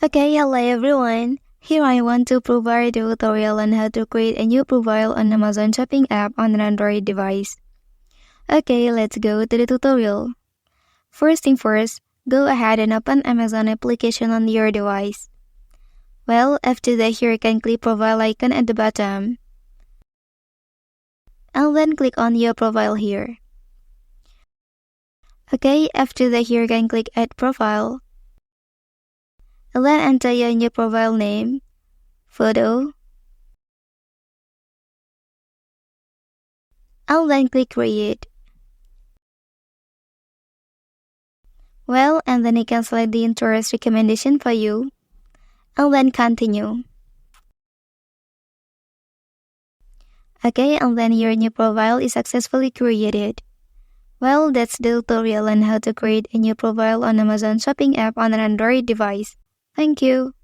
Okay, hello everyone. Here I want to provide a tutorial on how to create a new profile on Amazon Shopping app on an Android device. Okay, let's go to the tutorial. First thing first, go ahead and open Amazon application on your device. Well, after that here you can click profile icon at the bottom. And then click on your profile here. Okay, after that here you can click add profile. And then enter your new profile name, photo, and then click create. Well, and then you can select the interest recommendation for you, and then continue. Okay, and then your new profile is successfully created. Well, that's the tutorial on how to create a new profile on Amazon Shopping app on an Android device. Thank you.